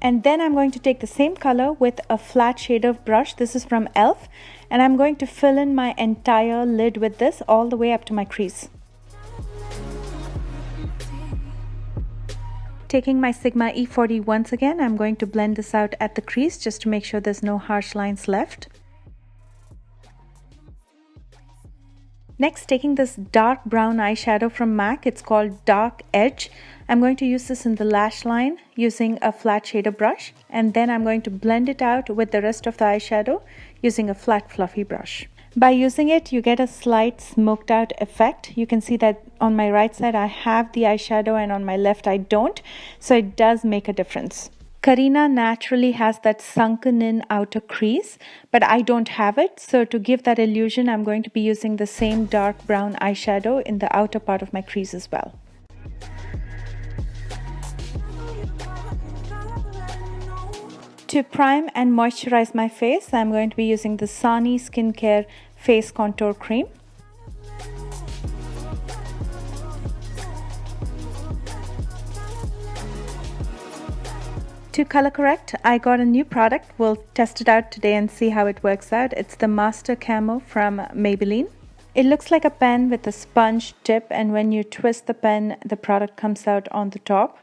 And then I'm going to take the same color with a flat shader brush. This is from ELF. And I'm going to fill in my entire lid with this all the way up to my crease. Taking my Sigma E40 once again, I'm going to blend this out at the crease just to make sure there's no harsh lines left. Next, taking this dark brown eyeshadow from MAC, it's called Dark Edge. I'm going to use this in the lash line using a flat shader brush, and then I'm going to blend it out with the rest of the eyeshadow using a flat fluffy brush. By using it, you get a slight smoked out effect. You can see that on my right side I have the eyeshadow and on my left I don't, so it does make a difference. Kareena naturally has that sunken in outer crease, but I don't have it, so to give that illusion I'm going to be using the same dark brown eyeshadow in the outer part of my crease as well. To prime and moisturize my face, I'm going to be using the Sani Skincare Face Contour Cream. To color correct, I got a new product. We'll test it out today and see how it works out. It's the Master Camo from Maybelline. It looks like a pen with a sponge tip, and when you twist the pen, the product comes out on the top.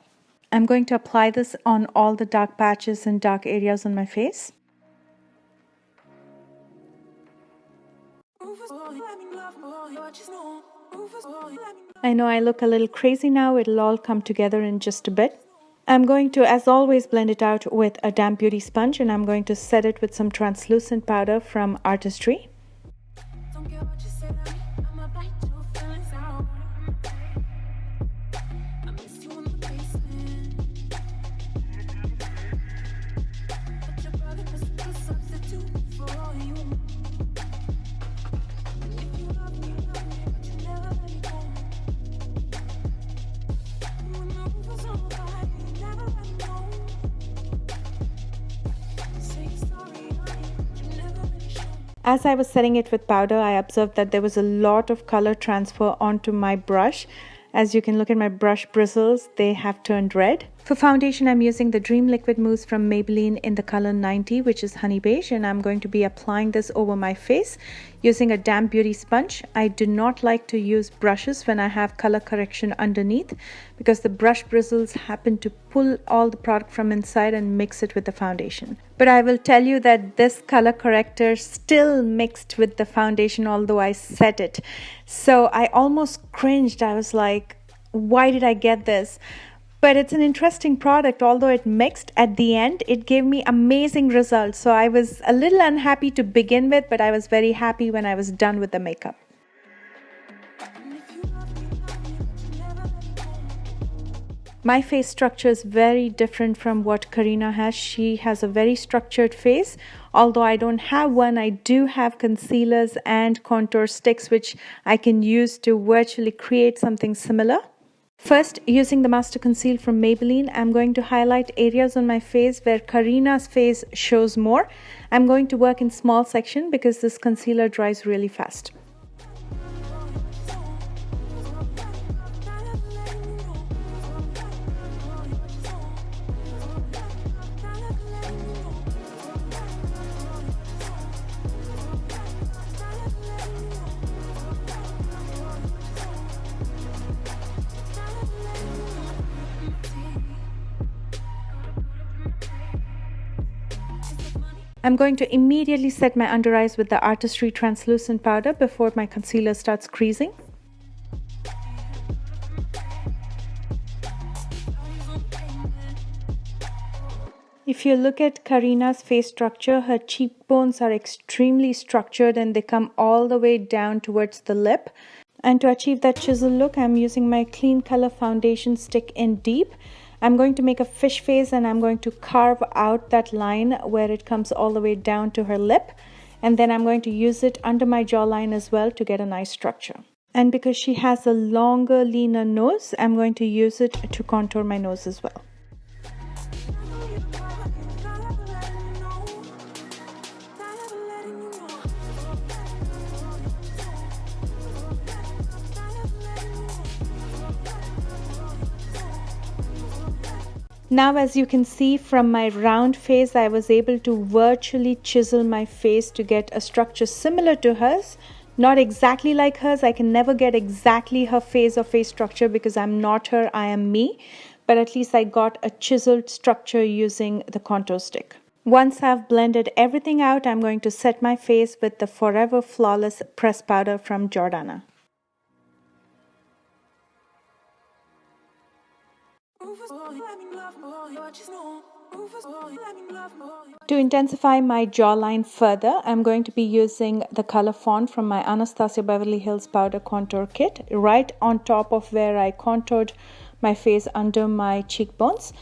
I'm going to apply this on all the dark patches and dark areas on my face. I know I look a little crazy now. It'll all come together in just a bit. I'm going to, as always, blend it out with a damp beauty sponge, and I'm going to set it with some translucent powder from Artistry. As I was setting it with powder, I observed that there was a lot of color transfer onto my brush. As you can look at my brush bristles, they have turned red. For foundation, I'm using the Dream Liquid Mousse from Maybelline in the color 90, which is honey beige, and I'm going to be applying this over my face using a damp beauty sponge. I do not like to use brushes when I have color correction underneath because the brush bristles happen to pull all the product from inside and mix it with the foundation. But I will tell you that this color corrector still mixed with the foundation although I set it. So I almost cringed. I was like, why did I get this? But it's an interesting product. Although it mixed at the end, it gave me amazing results. So I was a little unhappy to begin with, but I was very happy when I was done with the makeup. My face structure is very different from what Kareena has. She has a very structured face. Although I don't have one, I do have concealers and contour sticks which I can use to virtually create something similar. First, using the Master Conceal from Maybelline, I'm going to highlight areas on my face where Kareena's face shows more. I'm going to work in small section because this concealer dries really fast. I'm going to immediately set my under eyes with the Artistry translucent powder before my concealer starts creasing. If you look at Kareena's face structure, her cheekbones are extremely structured and they come all the way down towards the lip. And to achieve that chisel look, I'm using my Clean Color foundation stick in Deep. I'm going to make a fish face and I'm going to carve out that line where it comes all the way down to her lip. And then I'm going to use it under my jawline as well to get a nice structure. And because she has a longer, leaner nose, I'm going to use it to contour my nose as well. Now, as you can see from my round face, I was able to virtually chisel my face to get a structure similar to hers. Not exactly like hers. I can never get exactly her face or face structure because I'm not her, I am me. But at least I got a chiseled structure using the contour stick. Once I've blended everything out, I'm going to set my face with the Forever Flawless Press Powder from Jordana. To intensify my jawline further, I'm going to be using the color Fawn from my Anastasia Beverly Hills Powder Contour Kit right on top of where I contoured my face under my cheekbones.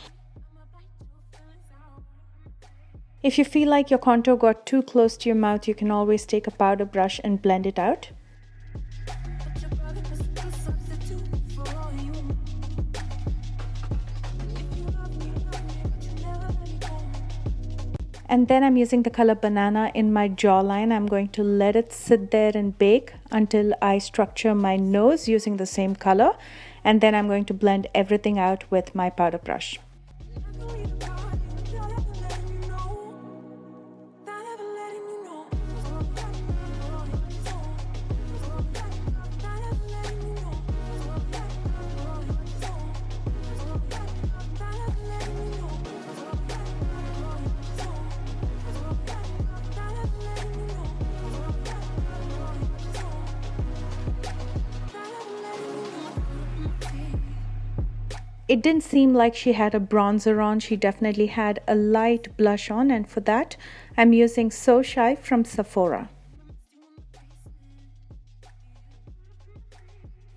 If you feel like your contour got too close to your mouth, you can always take a powder brush and blend it out. And then I'm using the color Banana in my jawline. I'm going to let it sit there and bake until I structure my nose using the same color. And then I'm going to blend everything out with my powder brush. It didn't seem like she had a bronzer on. She definitely had a light blush on, and for that I'm using So Shy from Sephora.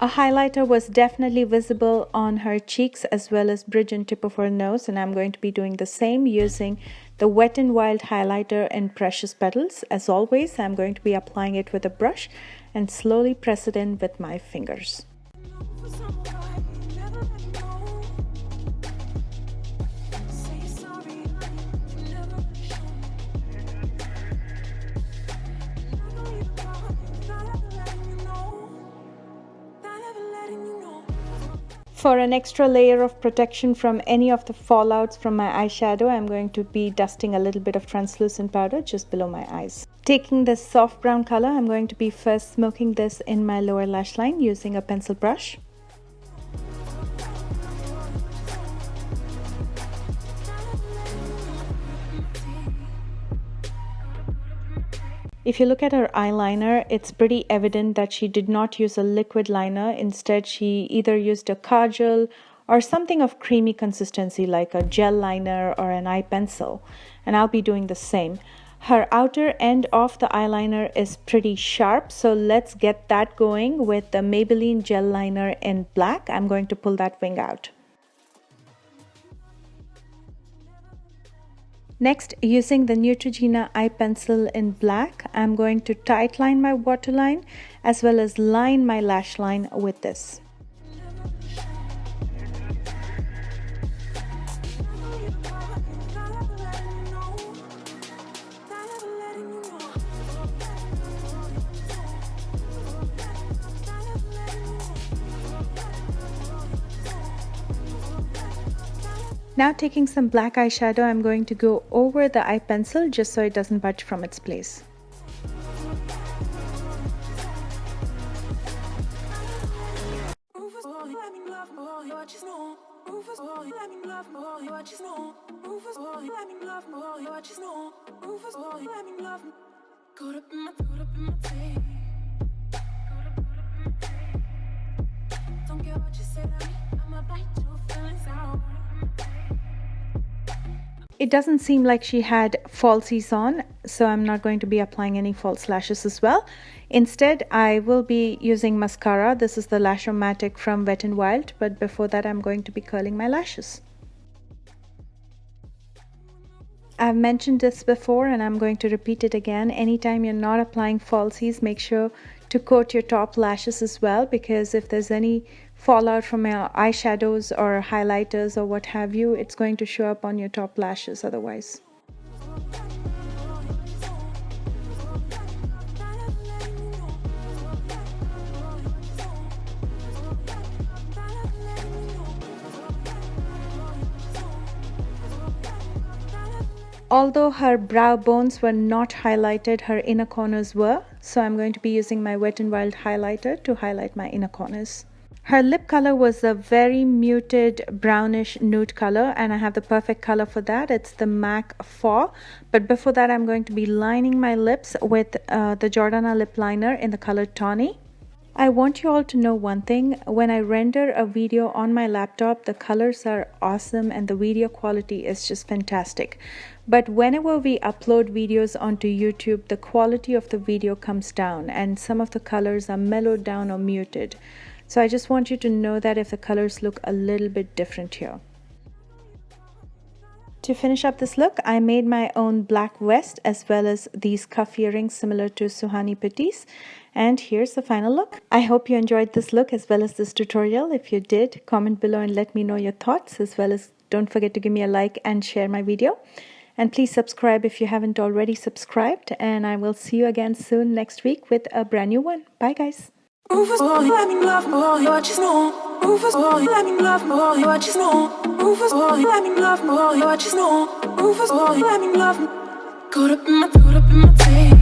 A highlighter was definitely visible on her cheeks as well as bridge and tip of her nose, and I'm going to be doing the same using the Wet n Wild highlighter in Precious Petals. As always, I'm going to be applying it with a brush and slowly press it in with my fingers. For an extra layer of protection from any of the fallouts from my eyeshadow, I'm going to be dusting a little bit of translucent powder just below my eyes. Taking this soft brown color, I'm going to be first smoking this in my lower lash line using a pencil brush. If you look at her eyeliner, it's pretty evident that she did not use a liquid liner. Instead, she either used a kajal or something of creamy consistency like a gel liner or an eye pencil. And I'll be doing the same. Her outer end of the eyeliner is pretty sharp, so let's get that going with the Maybelline gel liner in black. I'm going to pull that wing out. Next, using the Neutrogena eye pencil in black, I'm going to tight line my waterline as well as line my lash line with this. Now taking some black eyeshadow, I'm going to go over the eye pencil just so it doesn't budge from its place. It doesn't seem like she had falsies on, so I'm not going to be applying any false lashes as well. Instead, I will be using mascara. This is the Lash-O-Matic from Wet n Wild, but before that I'm going to be curling my lashes. I've mentioned this before and I'm going to repeat it again. Anytime you're not applying falsies, make sure to coat your top lashes as well, because if there's any fallout from your eyeshadows or highlighters or what have you, it's going to show up on your top lashes otherwise. Although her brow bones were not highlighted, her inner corners were. So I'm going to be using my Wet n Wild highlighter to highlight my inner corners. Her lip color was a very muted brownish nude color, and I have the perfect color for that. It's the MAC 4. But before that, I'm going to be lining my lips with the Jordana lip liner in the color Tawny. I want you all to know one thing. When I render a video on my laptop, the colors are awesome and the video quality is just fantastic. But whenever we upload videos onto YouTube, the quality of the video comes down and some of the colors are mellowed down or muted. So I just want you to know that if the colors look a little bit different here. To finish up this look, I made my own black vest as well as these cuff earrings similar to Suhani Petty's. And here's the final look. I hope you enjoyed this look as well as this tutorial. If you did, comment below and let me know your thoughts, as well as don't forget to give me a like and share my video. And please subscribe if you haven't already subscribed. And I will see you again soon next week with a brand new one. Bye guys. Rufus boy, let me love boy, what you know. Rufus boy, let me love boy, what you know. Rufus boy, let me love boy, what you know. Rufus boy, let me love. Caught up in my tape.